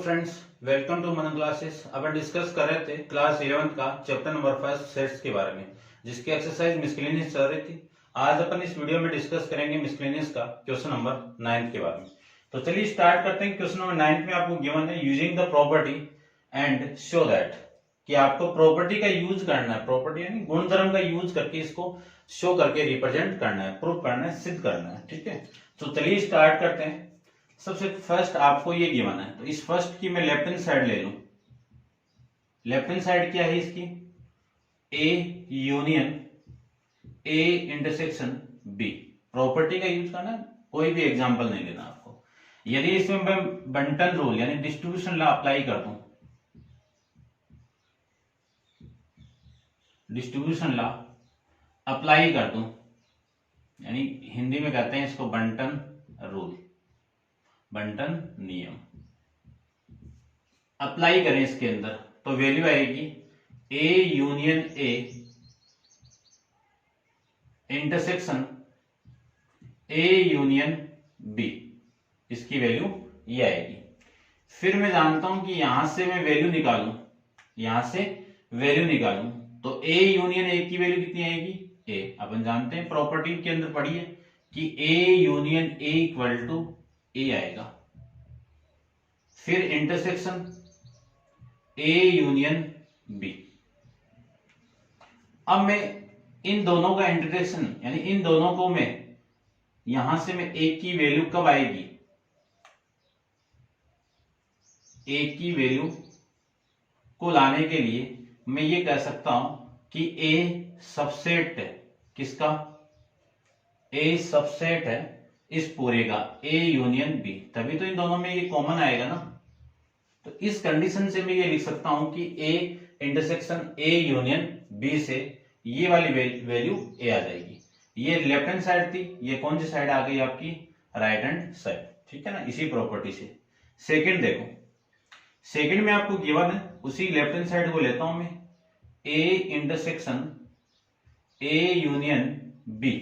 Friends, welcome to Manan classes. अपन discuss कर रहे थे क्लास 11 का चैप्टर नंबर 5 सेट्स के बारे में, जिसकी एक्सरसाइज मिसलेनियस चल रही थी। आज अपन इस वीडियो में डिस्कस करेंगे मिसलेनियस का क्वेश्चन नंबर 9 के बारे में। तो चलिए स्टार्ट करते हैं। क्वेश्चन नंबर 9 में आपको गिवन है using the property and show that, कि आपको प्रॉपर्टी का यूज करना है, प्रॉपर्टी यानी गुणधर्म का यूज करके इसको शो करके रिप्रेजेंट करना है, प्रूव करना है, सिद्ध करना है। ठीक है, तो चलिए स्टार्ट करते हैं। सबसे फर्स्ट आपको ये गिवन है, तो इस फर्स्ट की मैं लेफ्ट हैंड साइड ले लूं। लेफ्ट हैंड साइड क्या है इसकी? A union A intersection B. Property का यूज करना, कोई भी एग्जांपल नहीं लेना आपको। यदि इसमें मैं बंटन रूल यानी डिस्ट्रीब्यूशन लॉ अप्लाई कर दूं, डिस्ट्रीब्यूशन लॉ अप्लाई कर दूं, यानी हिंदी में कहते हैं इसको बंटन रूल, बंटन नियम अप्लाई करें इसके अंदर, तो वैल्यू आएगी A union A intersection A union B. इसकी वैल्यू ये आएगी। फिर मैं जानता हूं कि यहां से मैं वैल्यू निकालूं, यहां से वैल्यू निकालूं, तो ए यूनियन ए की वैल्यू कितनी आएगी? ए। अपन जानते हैं, प्रॉपर्टी के अंदर पढ़ी है कि A union A equal to A आएगा। फिर इंटरसेक्शन ए यूनियन बी। अब मैं इन दोनों का इंटरसेक्शन यानी इन दोनों को मैं यहां से मैं ए की वैल्यू कब आएगी? ए की वैल्यू को लाने के लिए मैं ये कह सकता हूं कि ए सबसेट है किसका? ए सबसेट है इस पूरे का, ए यूनियन बी। तभी तो इन दोनों में ये कॉमन आएगा ना। तो इस कंडीशन से मैं ये लिख सकता हूं कि A intersection A union B से ये वाली वैल्यू ए आ जाएगी। ये लेफ्ट हैंड साइड थी, ये कौन सी साइड आ गई आपकी? Right hand side. ठीक है ना, इसी प्रॉपर्टी से। सेकंड देखो, सेकंड में आपको गिवन है, उसी लेफ्ट हैंड साइड को लेता हूं मैं, A intersection A union B.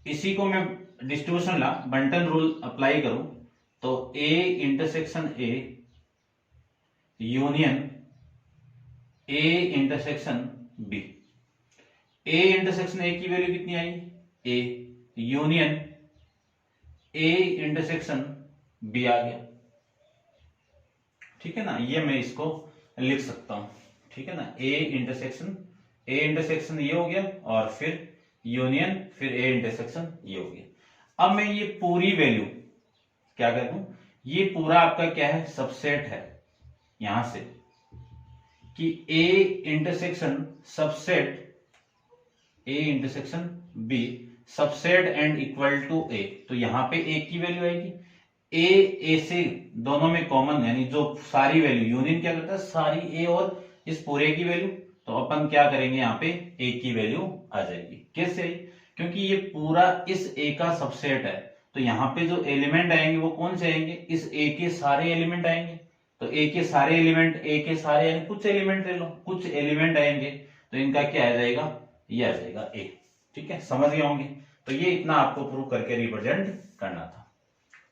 इसी को मैं डिस्ट्रीब्यूशन ला बंटन रूल अप्लाई करूं, तो A intersection A union A intersection B. A intersection A की वैल्यू कितनी आई? A union A intersection B आ गया। ठीक है ना, ये मैं इसको लिख सकता हूं। ठीक है ना, ए इंटरसेक्शन ये हो गया, और फिर यूनियन, फिर ए इंटरसेक्शन ये हो गया। अब मैं ये पूरी वैल्यू क्या कर दूं? ये पूरा आपका क्या है? सबसेट है। यहां से कि A intersection subset A intersection B subset and equal to A, तो यहां पे ए की वैल्यू आएगी। ए से दोनों में कॉमन, यानी जो सारी वैल्यू, यूनियन क्या करता है? सारी ए और इस पूरे की वैल्यू। तो अपन क्या करेंगे? यहाँ पे ए की वैल्यू आ जाएगी। कैसे आई? क्योंकि ये पूरा इस ए का सबसेट है, तो यहाँ पे जो एलिमेंट आएंगे वो कौन से आएंगे? इस ए के सारे एलिमेंट आएंगे। तो ए के सारे एलिमेंट, ए के सारे यानी कुछ एलिमेंट ले लो, कुछ एलिमेंट आएंगे, तो इनका क्या आ जाएगा? ये आ जाएगा ए। ठीक है, समझ गए होंगे। तो ये इतना आपको प्रूव करके रिप्रेजेंट करना था।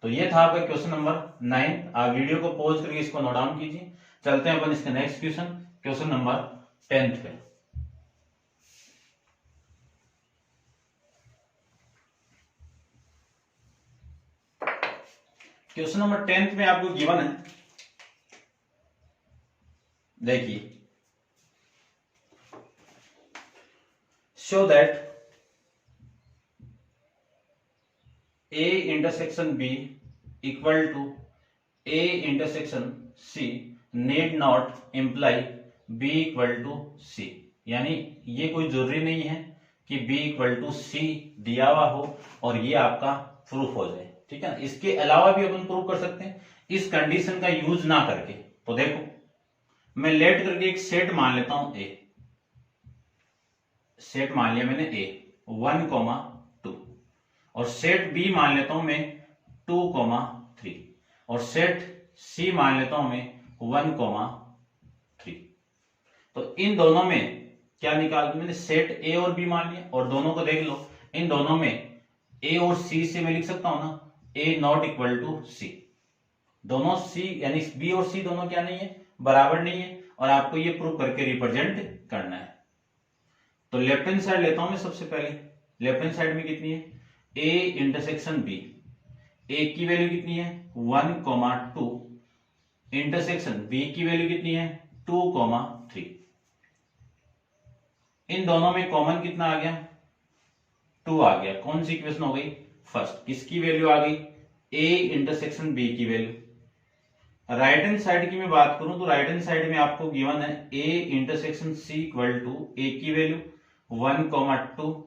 तो ये था आपका क्वेश्चन नंबर 9। आप वीडियो को पॉज करके इसको नोट डाउन कीजिए। चलते हैं अपन इसके नेक्स्ट क्वेश्चन, क्वेश्चन नंबर 10 पे। क्वेश्चन नंबर 10 में आपको गिवन है, देखिए, show that A intersection B equal to A intersection C need not imply B equal to C. यानी ये कोई जरूरी नहीं है कि बी इक्वल टू सी दिया हुआ हो और ये आपका प्रूफ हो जाए। ठीक है ना, इसके अलावा भी अपन प्रूव कर सकते हैं इस कंडीशन का यूज ना करके। तो देखो, मैं लेट करके एक सेट मान लेता हूं ए, सेट मान लिया मैंने ए 1,2, और सेट बी मान लेता हूं मैं 2,3, और सेट सी मान लेता हूं मैं 1,3। तो इन दोनों में क्या निकाल, मैंने सेट ए और बी मान लिया, और दोनों को देख लो, इन दोनों में ए और सी से मैं लिख सकता हूं ना, ए नॉट इक्वल टू सी। दोनों सी यानी बी और सी दोनों क्या नहीं है, बराबर नहीं है, और आपको ये प्रूव करके रिप्रेजेंट करना है। तो लेफ्ट हैंड साइड लेता हूं मैं सबसे पहले। लेफ्ट हैंड साइड में कितनी है, ए इंटरसेक्शन बी, ए की वैल्यू कितनी है 1,2, इंटरसेक्शन बी की वैल्यू कितनी है 2,3। इन दोनों में कॉमन कितना आ गया, 2 आ गया। कौन सी इक्वेशन हो गई, फर्स्ट। किसकी वैल्यू आ गई, ए इंटरसेक्शन बी की वैल्यू। राइट हैंड साइड की मैं बात करूं तो राइट हैंड साइड में आपको गिवन है A intersection C equal to A की वैल्यू 1,2,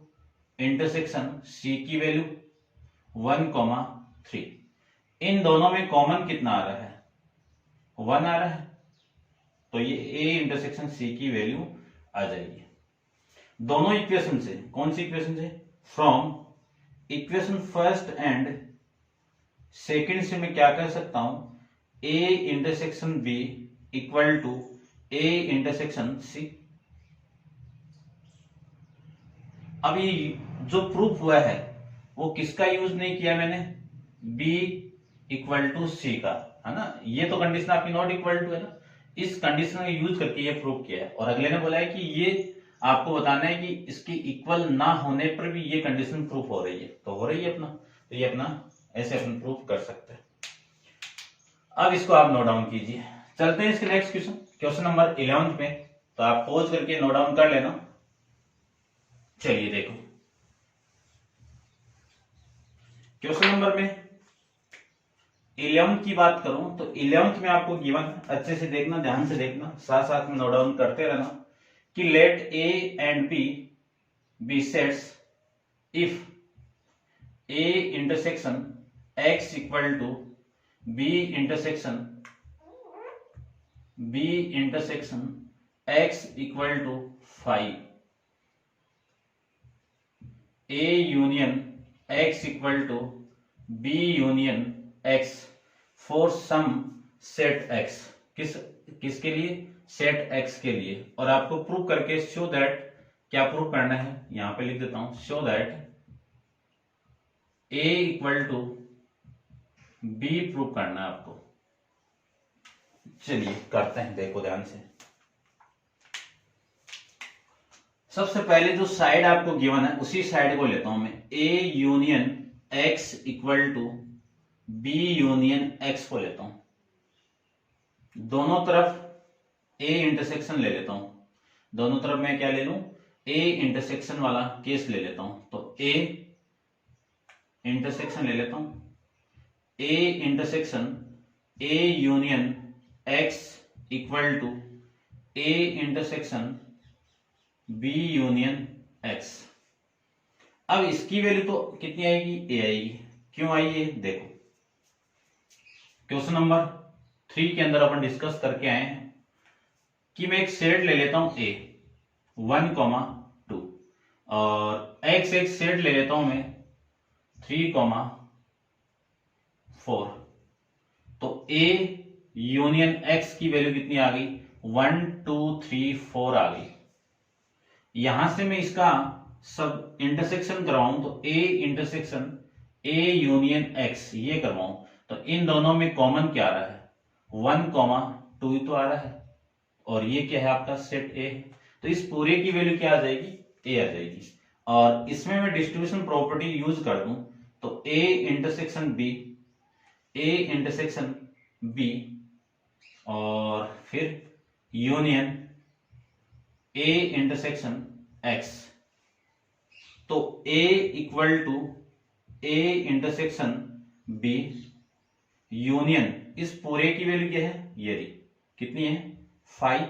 इंटरसेक्शन सी की वैल्यू 1,3। इन दोनों में कॉमन कितना आ रहा है, 1 आ रहा है, तो ये ए इंटरसेक्शन सी की वैल्यू आ जाएगी। दोनों इक्वेशन से, कौन सी इक्वेशन से, from equation first and second से मैं क्या कर सकता हूं, A intersection B equal to A intersection C. अभी जो प्रूफ हुआ है वो किसका यूज नहीं किया मैंने, बी इक्वल टू सी का, है ना। ये तो कंडीशन आपकी नॉट इक्वल टू है ना, इस कंडीशन का यूज करके ये प्रूफ किया है। और अगले ने बोला है कि ये आपको बताना है कि इसकी इक्वल ना होने पर भी ये कंडीशन प्रूफ हो रही है, तो हो रही है अपना, तो ये अपना ऐसे अपन प्रूफ कर सकते हैं। अब इसको आप नोट डाउन कीजिए। चलते हैं इसके नेक्स्ट क्वेश्चन, क्वेश्चन नंबर 11 पे। तो आप पॉज करके नोट डाउन कर लेना। चलिए देखो क्वेश्चन नंबर में 11 की बात करूं तो 11 में आपको गिवन, अच्छे से देखना, ध्यान से देखना, साथ साथ में नोट डाउन करते रहना कि let A and B sets if A intersection X equal to B intersection X equal to 5, A union X equal to B union X for some set X. किसके लिए, सेट एक्स के लिए। और आपको prove करके show that, क्या prove करना है, यहां पे लिख देता हूं, show that A equal to B prove करना है आपको। चलिए करते हैं, देखो ध्यान से। सबसे पहले जो साइड आपको गिवन है उसी साइड को लेता हूं मैं, A union X equal to B union X को लेता हूं। दोनों तरफ ए इंटरसेक्शन ले लेता हूं, दोनों तरफ मैं क्या ले लूं, ए इंटरसेक्शन वाला केस ले लेता हूं। तो ए इंटरसेक्शन ले लेता हूं, A intersection A union X equal to A intersection B union X. अब इसकी वैल्यू तो कितनी आएगी, ए आएगी। क्यों आई है, देखो क्वेश्चन नंबर 3 के अंदर अपन डिस्कस करके आए हैं कि मैं एक सेट ले लेता हूं ए 1,2 और एक्स एक सेट ले लेता हूं मैं 3,4। तो ए यूनियन एक्स की वैल्यू कितनी आ गई, 1 2 3 4 आ गई। यहां से मैं इसका सब इंटरसेक्शन करवाऊं तो A intersection A union x ये करवाऊं, तो इन दोनों में कॉमन क्या आ रहा है, 1,2 ही तो आ रहा है, और ये क्या है आपका सेट ए। तो इस पूरे की वैल्यू क्या आ जाएगी, ए आ जाएगी। और इसमें मैं डिस्ट्रीब्यूशन प्रॉपर्टी यूज कर दूं तो ए इंटरसेक्शन बी और फिर यूनियन ए इंटरसेक्शन एक्स। तो A equal to A intersection B union, इस पूरे की वैल्यू क्या है, ये रही, कितनी है 5।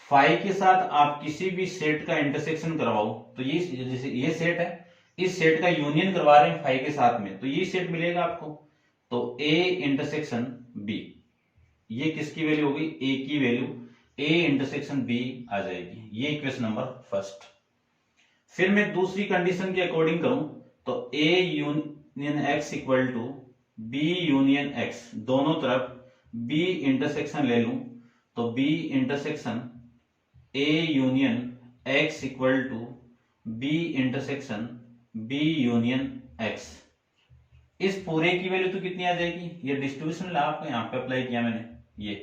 5 के साथ आप किसी भी सेट का इंटरसेक्शन करवाओ तो ये जैसे ये सेट है, इस सेट का यूनियन करवा रहे हैं 5 के साथ में, तो ये सेट मिलेगा आपको। तो ए इंटरसेक्शन बी, ये किसकी वैल्यू होगी, ए की वैल्यू ए इंटरसेक्शन बी आ जाएगी। ये इक्वेशन नंबर फर्स्ट। फिर मैं दूसरी कंडीशन के अकॉर्डिंग करूं तो A union X equal to B union X, दोनों तरफ बी इंटरसेक्शन ले लूं तो B intersection A union X equal to B intersection B union X. इस पूरे की वैल्यू तो कितनी आ जाएगी, ये डिस्ट्रीब्यूशन लॉ आपको यहां पे अप्लाई किया मैंने, ये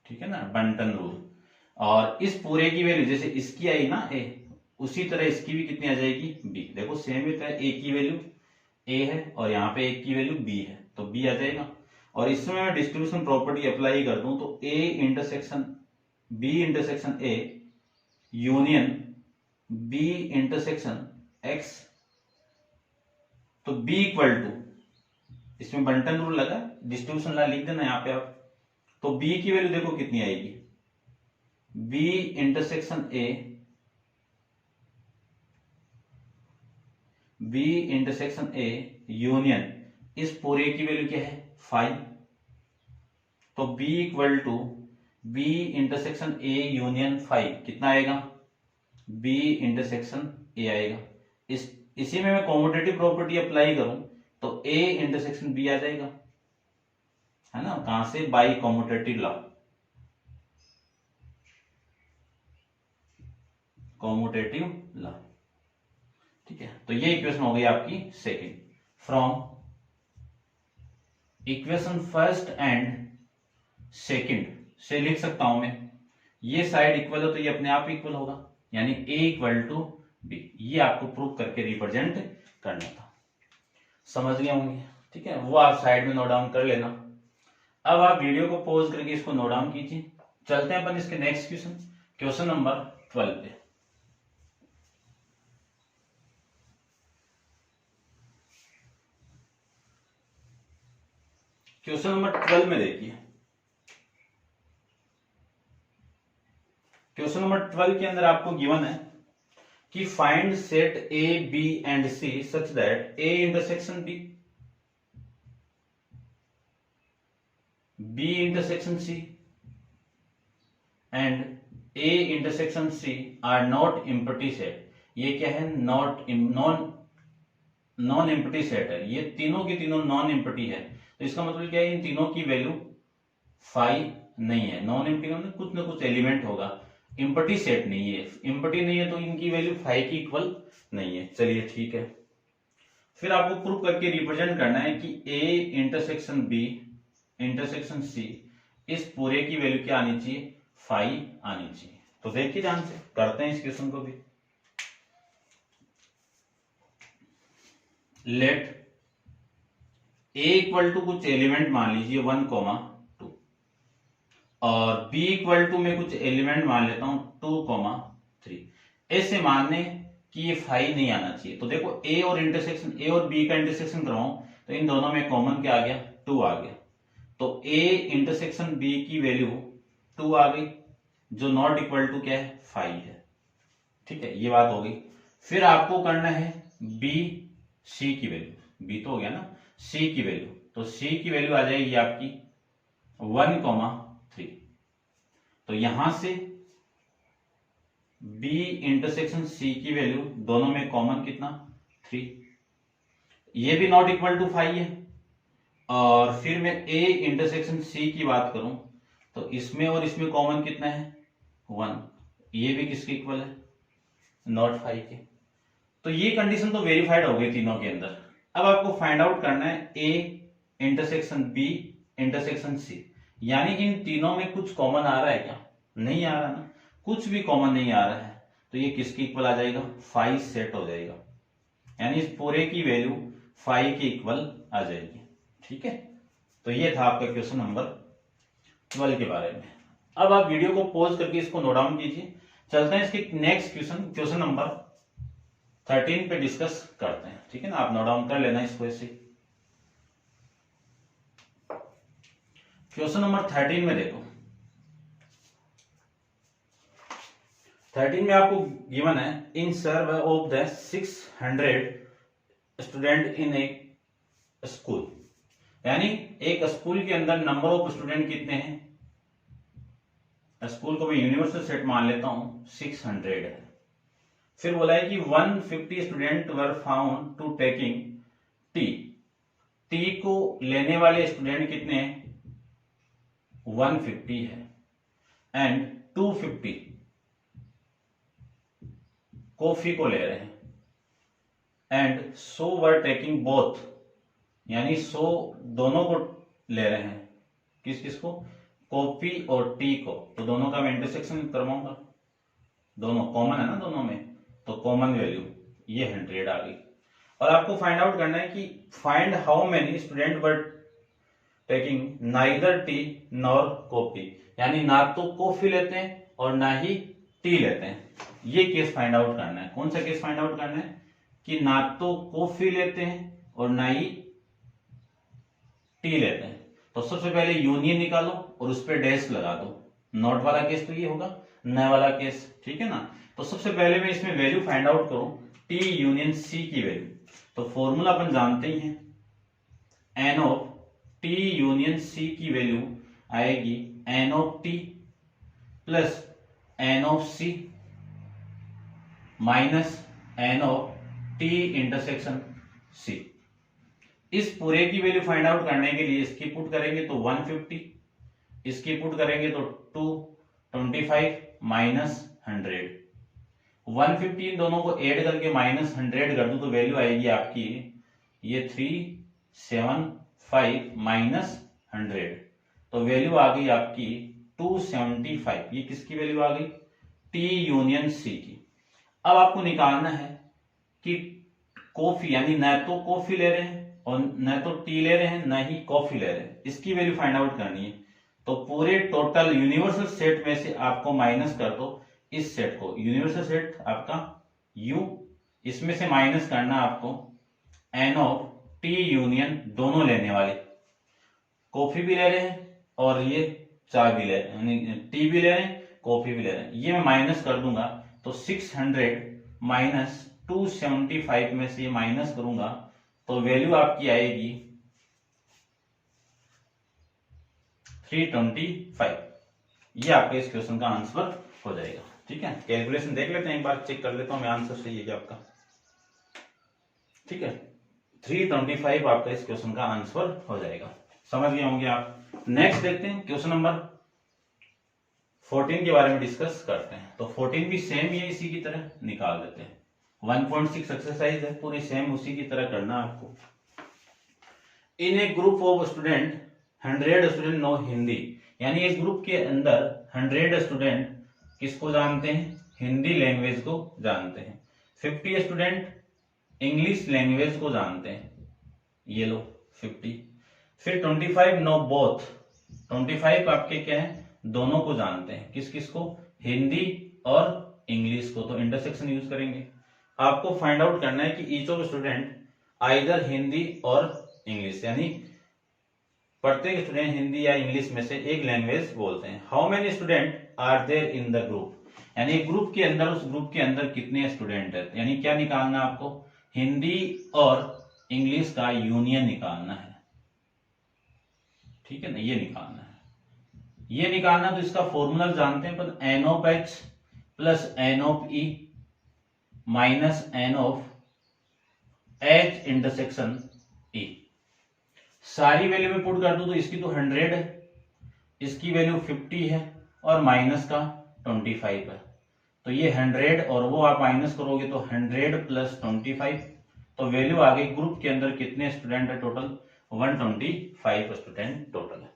ठीक है ना, बंटन रूल। और इस पूरे की वैल्यू जैसे इसकी आई ना ए, उसी तरह इसकी भी कितनी आ जाएगी बी। देखो सेम ही है, ए की वैल्यू ए है और यहाँ पे ए की वैल्यू बी है, तो बी आ जाएगा। और इसमें मैं डिस्ट्रीब्यूशन प्रॉपर्टी अप्लाई कर दूं तो A intersection B intersection A union B intersection X, तो बी इक्वल टू, इसमें बंटन रूल लगा, डिस्ट्रीब्यूशन ला लिख देना यहाँ पे आप। तो बी की वैल्यू देखो कितनी आएगी, B intersection A B intersection A union, इस पूरे की वैल्यू क्या है 5, तो B equal to B intersection A union 5 कितना आएगा, बी इंटरसेक्शन ए आएगा। इसी में मैं कॉम्यूटेटिव प्रॉपर्टी अप्लाई करूं तो ए इंटरसेक्शन बी आ जाएगा, है ना, कहां से, by commutative law, commutative law. ठीक है, तो ये इक्वेशन हो गई आपकी second. From equation first and second से लिख सकता हूं मैं, ये साइड इक्वल है तो ये अपने आप इक्वल होगा, यानी ए इक्वल टू बी। ये आपको प्रूव करके रिप्रेजेंट करना था, समझ गए होंगे। ठीक है, वो आप साइड में नोट डाउन कर लेना। अब आप वीडियो को पॉज करके इसको नोट डाउन कीजिए। चलते हैं अपन इसके नेक्स्ट क्वेश्चन, क्वेश्चन नंबर 12 पे। क्वेश्चन नंबर 12 में देखिए, क्वेश्चन नंबर 12 के अंदर आपको गिवन है कि find set A B and C such that A intersection B, B intersection C and A intersection C are not empty set. ये क्या है, नॉन एम्प्टी सेट है, ये तीनों की तीनों नॉन एम्प्टी है। तो इसका मतलब क्या है, इन तीनों की वैल्यू 5 नहीं है। नॉन एम्प्टी का मतलब कुछ ना कुछ एलिमेंट होगा, एम्प्टी सेट नहीं है। एम्प्टी नहीं है तो इनकी वैल्यू 5 की इक्वल नहीं है। चलिए ठीक है, फिर आपको प्रूव करके रिप्रेजेंट करना है कि A intersection B intersection C, इस पूरे की वैल्यू क्या आनी चाहिए, 5 आनी चाहिए। तो देखिए ध्यान से करते हैं इस क्वेश्चन को भी। लेट ए इक्वल टू कुछ एलिमेंट मान लीजिए 1, 2 और बी इक्वल टू में कुछ एलिमेंट मान लेता हूं 2, 3। ऐसे मानने कि ये 5 नहीं आना चाहिए। तो देखो ए और बी का इंटरसेक्शन करवाऊं तो इन दोनों में कॉमन क्या आ गया, 2 आ गया। तो ए इंटरसेक्शन बी की वैल्यू 2 आ गई, जो नॉट इक्वल टू क्या है, 5 है। ठीक है, ये बात हो गई। फिर आपको करना है बी सी की वैल्यू, बी तो हो गया ना, सी की वैल्यू। तो सी की वैल्यू आ जाएगी आपकी 1, 3। तो यहां से बी इंटरसेक्शन सी की वैल्यू दोनों में कॉमन कितना, 3। ये भी नॉट इक्वल टू 5 है। और फिर मैं ए इंटरसेक्शन सी की बात करूं तो इसमें और इसमें कॉमन कितना है, 1। ये भी किसके इक्वल है, नॉट 5 के। तो ये कंडीशन तो वेरीफाइड हो गई तीनों के अंदर। अब आपको फाइंड आउट करना है A intersection B intersection C, यानी इन तीनों में कुछ कॉमन आ रहा है क्या, नहीं आ रहा ना, कुछ भी कॉमन नहीं आ रहा है। तो ये किसके इक्वल आ जाएगा, 5 सेट हो जाएगा, यानी इस पूरे की वैल्यू 5 के इक्वल आ जाएगी। ठीक है, तो ये था आपका क्वेश्चन नंबर 12 के बारे में। अब आप वीडियो को पॉज करके इसको नोट डाउन कीजिए। चलते हैं इसके नेक्स्ट क्वेश्चन, क्वेश्चन नंबर 13 पे डिस्कस करते हैं। ठीक है ना, आप नोट डाउन कर लेना इसको ऐसे। क्वेश्चन नंबर 13 में देखो, 13 में आपको गिवन है in survey of the 600 student in a school, यानी एक स्कूल के अंदर नंबर ऑफ स्टूडेंट कितने हैं। स्कूल को मैं यूनिवर्सल सेट मान लेता हूं, 600 है। फिर बोला है कि 150 student were found to taking tea, tea को लेने वाले स्टूडेंट कितने हैं, 150 है। एंड 250 कॉफी को ले रहे हैं, and so were taking both, यानी सो दोनों को ले रहे हैं, किस किस को, कॉफी और टी को, तो दोनों का मैं इंटरसेक्शन करवाऊंगा, दोनों कॉमन है ना दोनों में, तो कॉमन वैल्यू ये 100 आ गई। और आपको फाइंड आउट करना है कि find how many student were taking neither T nor coffee, यानी ना तो कॉफी लेते हैं और ना ही टी लेते हैं। ये केस फाइंड आउट करना है। कौन सा केस फाइंड आउट करना है कि ना तो कॉफी लेते हैं और ना ही टी लेते हैं। तो सबसे पहले यूनियन निकालो और उस पर डैश लगा दो। नॉट वाला केस तो ये होगा, न वाला केस, ठीक है ना। तो सबसे पहले मैं इसमें वैल्यू फाइंड आउट करूं टी यूनियन सी की वैल्यू, तो फॉर्मूला अपन जानते ही हैं, N of T union C की वैल्यू आएगी N of T plus N of C minus N of T intersection C. इस पूरे की वैल्यू फाइंड आउट करने के लिए इसकी पुट करेंगे तो 150, इसकी पुट करेंगे तो 225 माइनस 100, 150 इन दोनों को ऐड करके माइनस 100 कर दूं तो वैल्यू आएगी आपकी ये 375 माइनस 100, तो वैल्यू आ गई आपकी 275। ये किसकी वैल्यू आ गई, टी यूनियन सी की। अब आपको निकालना है कि कॉफी, यानी न तो कॉफी ले रहे हैं और न तो टी ले रहे हैं, न ही कॉफी ले रहे हैं, इसकी वैल्यू फाइंड आउट करनी है। तो पूरे टोटल यूनिवर्सल सेट में से आपको माइनस कर दो इस सेट को, यूनिवर्सल सेट आपका U, इसमें से माइनस करना आपको एन ऑफ टी यूनियन, दोनों लेने वाले, कॉफी भी ले रहे हैं और ये चाय भी ले रहे हैं, यानी टी भी ले रहे हैं कॉफी भी ले रहे हैं। ये मैं माइनस कर दूंगा तो 600 माइनस 275 में से माइनस करूंगा तो वैल्यू आपकी आएगी 325। ये आपके इस क्वेश्चन का आंसर हो जाएगा। ठीक है, कैलकुलेशन देख लेते हैं, एक बार चेक कर लेता हूं मैं, आंसर सही है क्या आपका। ठीक है, 325 आपका इस क्वेश्चन का आंसर हो जाएगा। समझ गए होंगे आप। नेक्स्ट देखते हैं क्वेश्चन नंबर 14 के बारे में डिस्कस करते हैं। तो 14 भी सेम ही है, इसी की तरह निकाल देते हैं। 1.6 एक्सरसाइज है, पूरी सेम उसी की तरह करना आपको। In a group of student 100 student know Hindi, यानी एक ग्रुप के अंदर 100 स्टूडेंट किसको जानते हैं, हिंदी लैंग्वेज को जानते हैं। 50 स्टूडेंट इंग्लिश लैंग्वेज को जानते हैं, ये लो 50। फिर 25 नो बोथ, 25 आपके क्या है, दोनों को जानते हैं, किस किस को, हिंदी और इंग्लिश को। तो इंटरसेक्शन यूज करेंगे। आपको फाइंड आउट करना है कि each of student either Hindi और इंग्लिश, यानी प्रत्येक स्टूडेंट हिंदी या इंग्लिश में से एक लैंग्वेज बोलते हैं। How many student are there in the group, यानी एक ग्रुप के अंदर, उस ग्रुप के अंदर कितने स्टूडेंट है, यानी क्या निकालना है आपको, हिंदी और इंग्लिश का यूनियन निकालना है। ठीक है ना, ये निकालना है। ये निकालना तो इसका फॉर्मूला जानते हैं, पर N of H plus N of E minus N of H intersection E. सारी वैल्यू में पुट कर दूं तो इसकी तो 100 है, इसकी वैल्यू 50 है और माइनस का 25 है। तो ये 100 और वो आप माइनस करोगे तो 100 प्लस 25, तो वैल्यू आ गई ग्रुप के अंदर कितने स्टूडेंट है, टोटल 125 स्टूडेंट टोटल है।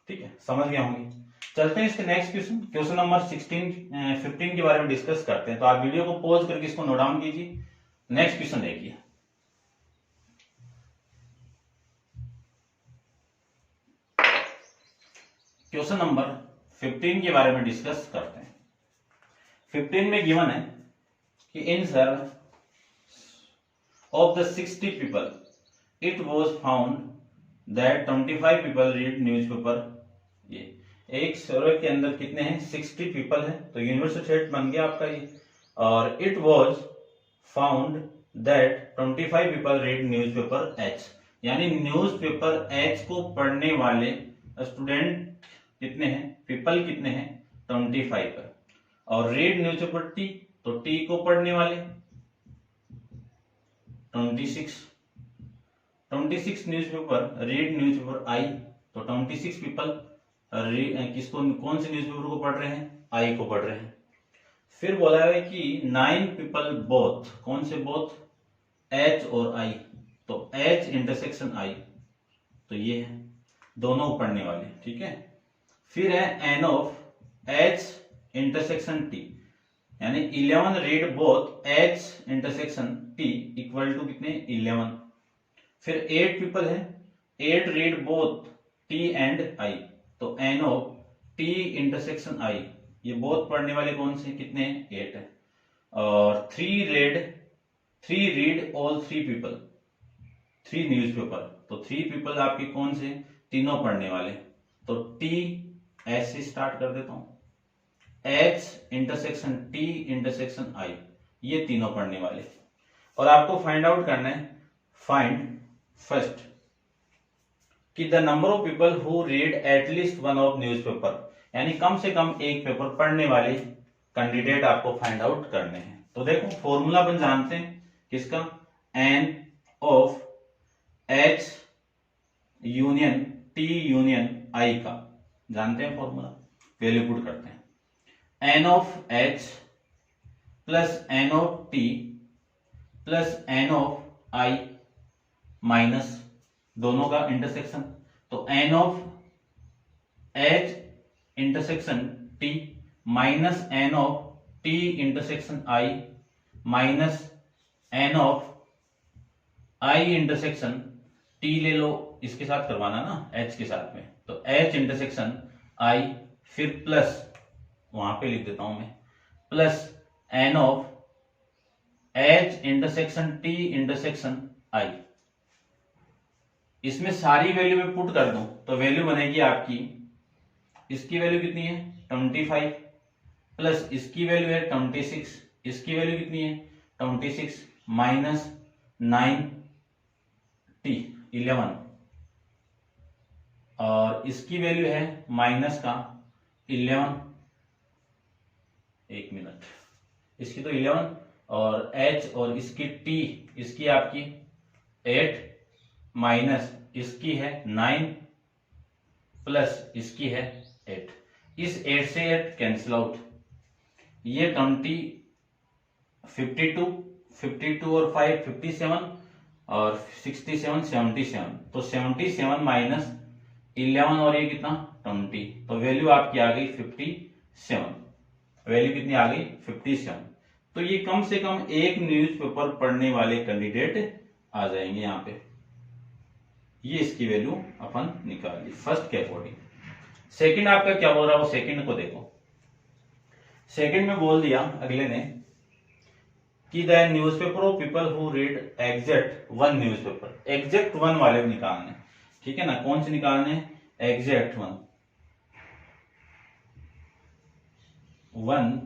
ठीक है, समझ गए होंगे। चलते हैं इसके नेक्स्ट क्वेश्चन, क्वेश्चन नंबर 15 के बारे में डिस्कस करते हैं। तो आप वीडियो को पॉज करके इसको नोट डाउन कीजिए। नेक्स्ट क्वेश्चन देखिए, क्वेश्चन नंबर 15 के बारे में डिस्कस करते हैं। 15 में गिवन है कि in survey of the 60 people it was found that 25 people read newspaper. ये एक सर्वे के अंदर कितने हैं, 60 पीपल है, तो यूनिवर्सल सेट बन गया आपका ये। और it was found that 25 people read newspaper H, यानी न्यूज़पेपर एच को पढ़ने वाले स्टूडेंट कितने हैं, पीपल कितने हैं, 25 है। और रीड न्यूज़पेपर टी, तो टी को पढ़ने वाले 26 न्यूज़पेपर रीड न्यूज़पेपर आई, तो 26 पीपल किसको, कौन से न्यूज़पेपर को पढ़ रहे हैं, आई को पढ़ रहे हैं। फिर बोला है कि 9 पीपल बोथ, कौन से बोथ, एच और आई, तो एच इंटरसेक्शन आई, तो ये है दोनों पढ़ने वाले, ठीक है। फिर है N of H intersection T, यानी 11 read both H intersection T equal to कितने 11। फिर 8 पीपल है, 8 read both T and I, तो N of T intersection I, ये बोथ पढ़ने वाले कौन से कितने 8 है। और 3 रीड ऑल 3 पीपल, 3 न्यूज़पेपर, तो 3 पीपल आपके कौन से तीनों पढ़ने वाले, तो टी ऐसे स्टार्ट कर देता हूं, H intersection T intersection I, ये तीनों पढ़ने वाले। और आपको फाइंड आउट करना है, फाइंड फर्स्ट कि the number of people who read at least one of newspaper, यानी कम से कम एक पेपर पढ़ने वाले कैंडिडेट आपको फाइंड आउट करने हैं। तो देखो फॉर्मूला अपन जानते हैं किसका, n of H union T union I का जानते हैं फॉर्मूला, वैल्यू पुट करते हैं, N of H plus N of T plus N of I minus दोनों का इंटरसेक्शन, तो N of H intersection T minus N of T intersection I minus N of I intersection T ले लो, इसके साथ करवाना ना एच के साथ में, तो एच इंटरसेक्शन आई, फिर प्लस वहां पे लिख देता हूं मैं, plus N of H intersection T intersection I. इसमें सारी वैल्यू में पुट कर दूं तो वैल्यू बनेगी आपकी, इसकी वैल्यू कितनी है 25 प्लस इसकी वैल्यू है 26, इसकी वैल्यू कितनी है 26 माइनस 9 टी 11 और इसकी वैल्यू है माइनस का 11, एक मिनट, इसकी तो 11 और h और इसकी t, इसकी आपकी 8 माइनस इसकी है 9 प्लस इसकी है 8, इस 8 से 8 कैंसिल आउट, ये 20 52 और 5 57 और 67 77, तो 77 माइनस 11 और ये कितना 20, तो वैल्यू आपकी आ गई 57, वैल्यू कितनी आ गई 57। तो ये कम से कम एक न्यूज़पेपर पढ़ने वाले कैंडिडेट आ जाएंगे यहाँ पे, ये इसकी वैल्यू अपन निकाल ली फर्स्ट के अकॉर्डिंग। सेकंड आपका क्या बोल रहा है वो सेकंड को देखो, सेकंड में बोल दिया अगले ने कि the newspaper of people who read exact one newspaper, exact one वाले निकालने, ठीक है ना, कौन से निकालने, exact one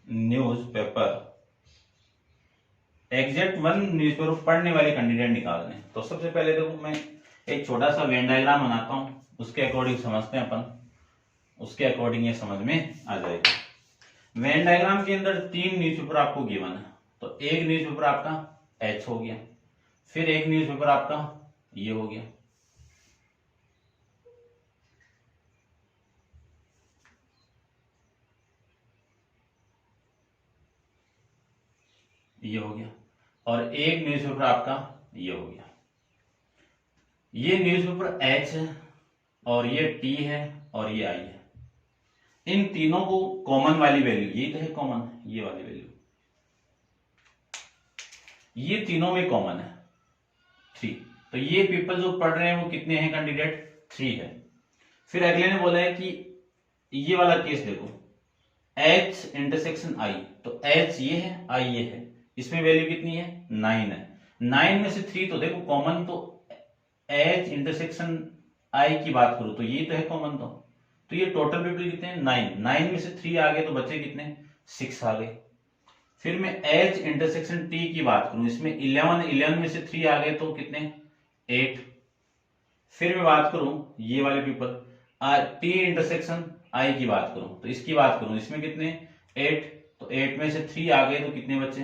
newspaper, exact one newspaper पढ़ने वाले कैंडिडेट निकालने। तो सबसे पहले देखो मैं एक छोटा सा वेन डायग्राम बनाता हूं, उसके अकॉर्डिंग समझते हैं अपन, उसके अकॉर्डिंग ये समझ में आ जाएगा। वेन डायग्राम के अंदर 3 न्यूज़पेपर आपको गिवन है, तो एक न्यूज़पेपर आपका एच हो गया, फिर एक न्यूज़पेपर आपका ये हो गया, ये हो गया, और एक न्यूज़पेपर आपका ये हो गया। ये न्यूज़पेपर एच है और ये टी है और ये आई है, इन तीनों को कॉमन वाली वैल्यू, ये तो है कॉमन, ये वाली वैल्यू ये तीनों में कॉमन है 3, तो ये पीपल जो पढ़ रहे हैं वो कितने हैं कैंडिडेट 3 है। फिर अगले ने बोला है कि ये वाला केस देखो, H इंटरसेक्शन I, तो H ये है I ये है, इसमें वैल्यू कितनी है 9 है, 9 में से 3 तो देखो कॉमन, तो H इंटरसेक्शन I की बात करूं तो ये तो है कॉमन, तो ये टोटल पीपल कितने हैं 9, 9 में से 3 आ गए तो बच्चे कितने 6 आ गए। फिर मैं H इंटरसेक्शन T की बात करूं, इसमें 11 में से 3 आ गए तो कितने 8। फिर मैं बात करूं ये वाले पीपल T इंटरसेक्शन I की बात करूं, तो इसकी बात करूं इसमें कितने 8, तो 8 में से 3 आ गए तो कितने बच्चे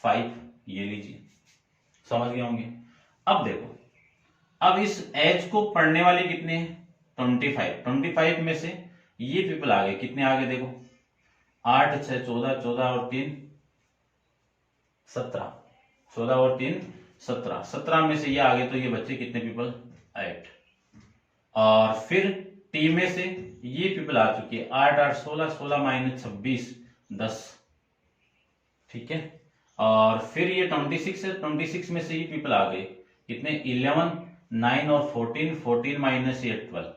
5, ये लीजिए, समझ गए होंगे। अब देखो, अब इस H को पढ़ने वाले कितने हैं 25 में से ये पीपल आ गए, कितने आ गए देखो 8 6 14, 14 और 3 17, 14 और 3 17, 17 में से ये आ गए तो ये बच्चे कितने पीपल 8। और फिर टी में से ये पीपल आ चुकी है 8 8 16, 16 माइनस 26 10, ठीक है। और फिर ये 26 है, 26 में से ये पीपल आ गए कितने 11 9 और 14, 14 माइनस ये 12,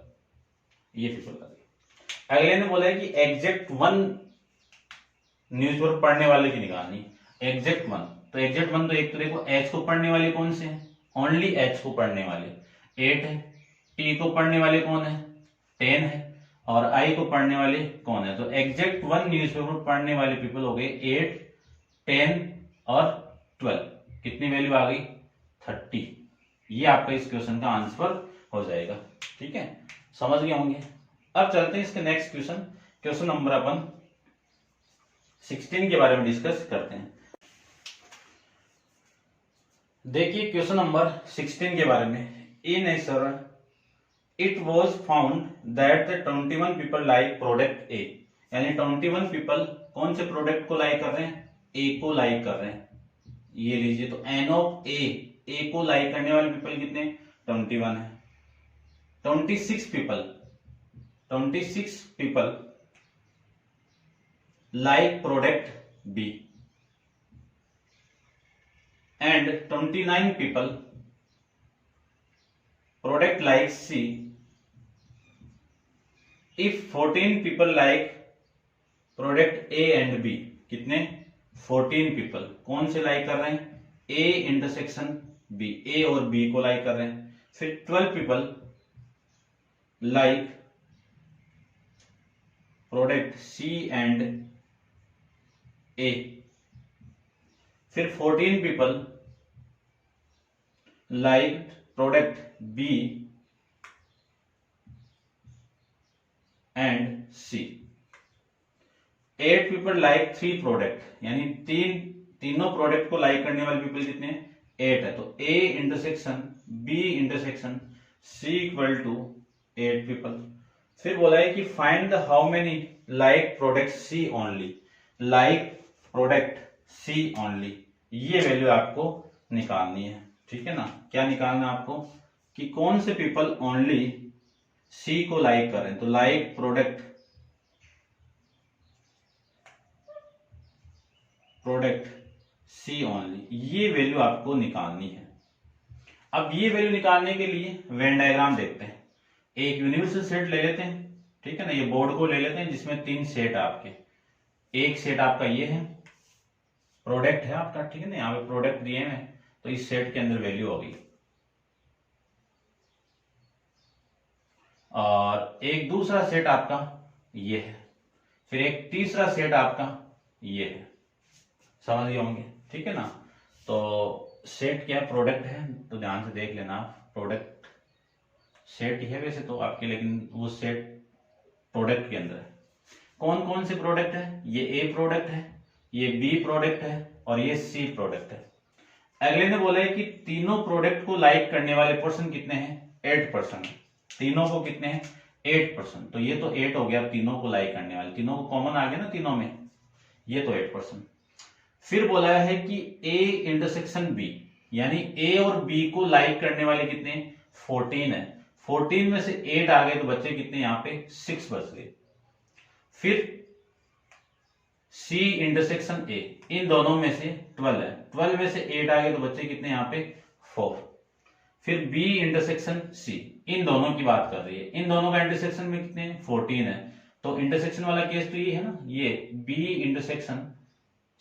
ये पीपल आ गए। अगले ने बोला है कि एग्जैक्ट 1 न्यूज़पेपर पढ़ने वाले की निकालनी, एग्जैक्ट 1। तो एग्जैक्ट 1 तो एक तो देखो एच को पढ़ने वाले कौन से हैं, ओनली एच को पढ़ने वाले 8 है, टी को पढ़ने वाले कौन है 10 है, और आई को पढ़ने वाले कौन है। तो एग्जैक्ट 1 न्यूज़पेपर पढ़ने वाले पीपल हो गए 8 10 और 12, कितनी वैल्यू आ गई 30। ये आपका इस क्वेश्चन का आंसर हो जाएगा, ठीक है, समझ गए होंगे। अब चलते हैं इसके नेक्स्ट क्वेश्चन, क्वेश्चन नंबर अपन 16 के बारे में डिस्कस करते हैं। देखिए क्वेश्चन नंबर 16 के बारे में, in a survey it was found that the 21 people like product A, यानी 21 पीपल कौन से प्रोडक्ट को लाइक कर रहे हैं, ए को लाइक कर रहे हैं। ये लीजिए, तो एन ऑफ ए को लाइक करने वाले पीपल कितने 21 है। 26 people like product B and 29 people product like C. If 14 people like product A and B, कितने 14 people कौन से लाइक कर रहे हैं A इंटरसेक्शन B, A और B को लाइक कर रहे हैं। फिर 12 people like product C and A, फिर 14 people like product B and C, 8 people like 3 product, यानी तीनों प्रोडक्ट को लाइक करने वाले पीपल कितने 8 है। तो A intersection B intersection C equal to 8 people. फिर बोला है कि find the how many like product C only, like product C only, ये वैल्यू आपको निकालनी है, ठीक है ना। क्या निकालना है आपको कि कौन से पीपल ओनली C को लाइक कर रहे हैं। तो लाइक प्रोडक्ट C ओनली, ये वैल्यू आपको निकालनी है। अब ये वैल्यू निकालने के लिए वेन डायग्राम देखते हैं। एक यूनिवर्सल सेट ले लेते हैं, ठीक है ना, ये बोर्ड को ले लेते हैं जिसमें 3 सेट है आपके। एक सेट आपका ये है, प्रोडक्ट है आपका, ठीक है ना, यहाँ पे प्रोडक्ट दिए हैं, तो इस सेट के अंदर वैल्यू होगी। और एक दूसरा सेट आपका ये है, फिर एक तीसरा सेट आपका ये है, समझ गए होंगे, ठीक है ना। तो सेट क्या प्रोडक्ट है, तो ध्यान से देख लेना आप, प्रोडक्ट सेट है वैसे तो आपके, लेकिन वो सेट प्रोडक्ट के अंदर है। कौन कौन से प्रोडक्ट है, ये ए प्रोडक्ट है, ये बी प्रोडक्ट है और ये सी प्रोडक्ट है। अगले ने बोला है कि तीनों प्रोडक्ट को लाइक करने वाले पर्सन कितने हैं 8%, तीनों को कितने हैं 8%। तो ये तो 8 हो गया, तीनों को लाइक करने वाले, तीनों को कॉमन आ गया ना तीनों में, ये तो 8%। फिर बोला है कि ए इंटरसेक्शन बी, यानी ए और बी को लाइक करने वाले कितने 14 है, 14 में से 8 आ गए तो बच्चे कितने यहाँ पे 6 बच गए। फिर C इंटरसेक्शन A, इन दोनों में से 12 है, 12 में से 8 आ गए तो बच्चे कितने यहाँ पे 4। फिर B इंटरसेक्शन C, इन दोनों की बात कर रही है, इन दोनों का इंटरसेक्शन में कितने 14 है, तो इंटरसेक्शन वाला केस तो ये है ना, ये B इंटरसेक्शन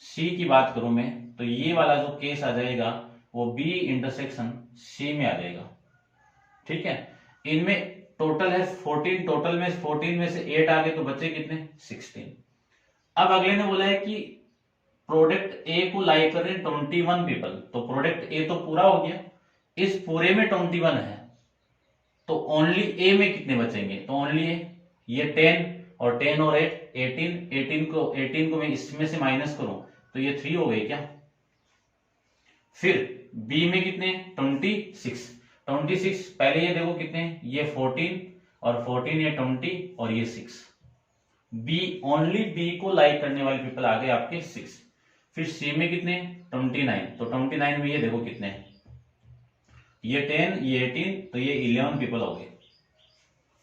C की बात करूं मैं, तो ये वाला जो केस आ जाएगा वो B इंटरसेक्शन C में आ जाएगा, ठीक है। इनमें टोटल है 14, टोटल में 14 में से 8 आ गए तो बच्चे कितने 16। अब अगले ने बोला है कि प्रोडक्ट ए को लाइक कर रहे हैं 21 पीपल, तो प्रोडक्ट ए तो पूरा हो गया, इस पूरे में 21 है, तो ओनली ए में कितने बचेंगे, तो ओनली ये 10 और 10 और 8 18 को मैं इसमें से माइनस करूं तो ये 3 हो गए क्या। फिर बी में कितने 26, पहले ये देखो कितने, ये 14 और 14 ये 20 और ये 6, बी, ओनली बी को लाइक करने वाले पीपल आ गए आपके 6। फिर सी में कितने 29, तो 29 में ये देखो कितने हैं, ये 10, ये 18, तो ये 11 पीपल हो गए।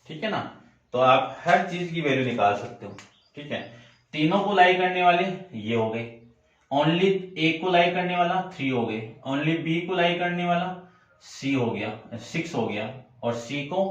ठीक है ना, तो आप हर चीज की वैल्यू निकाल सकते हो। ठीक है, तीनों को लाइक करने वाले ये हो गए, ओनली ए को लाइक करने वाला 3 हो गए, ओनली बी को लाइक करने वाला सी हो गया 6 हो गया, और सी को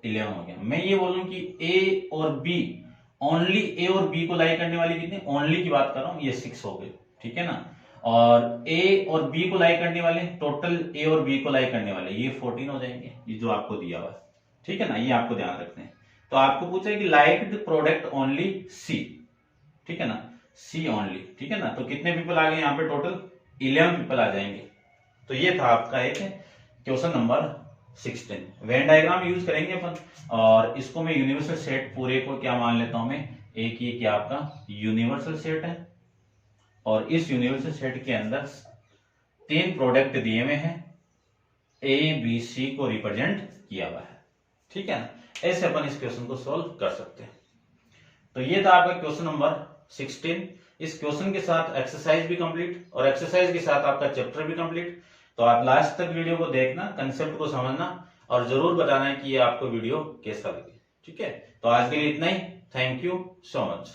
11 हो गया। मैं ये बोलूं कि ए और बी, ओनली ए और बी को लाइक करने वाली कितने, ओनली की बात कर रहा हूं, ये 6 हो गए। ठीक है ना, और ए और बी को लाइक करने वाले, टोटल ए और बी को लाइक करने वाले ये 14 हो जाएंगे, ये जो आपको दिया हुआ है। ठीक है ना, ये आपको ध्यान रखना है। तो आपको पूछा है कि लाइक्ड प्रोडक्ट ओनली सी, ठीक है ना, सी ओनली। ठीक है ना, तो कितने पीपल आ गए यहाँ पे, टोटल 11 पीपल आ जाएंगे। तो ये था आपका एक question number 16। Venn diagram use करेंगे अपन, और इसको मैं यूनिवर्सल सेट पूरे को क्या मान लेता हूं मैं, एक ये क्या आपका यूनिवर्सल सेट है, और इस यूनिवर्सल सेट के अंदर 3 प्रोडक्ट दिए हुए हैं, ए बी सी को रिप्रेजेंट किया हुआ है। ठीक है ना, ऐसे अपन इस क्वेश्चन को सॉल्व कर सकते हैं। तो ये था आपका क्वेश्चन नंबर 16। इस क्वेश्चन के साथ एक्सरसाइज भी कंप्लीट, और एक्सरसाइज के साथ आपका चैप्टर भी कंप्लीट। तो आप लास्ट तक वीडियो को देखना, कंसेप्ट को समझना, और जरूर बताना है कि ये आपको वीडियो कैसा लगे। ठीक है, तो आज के लिए इतना ही। Thank you so much.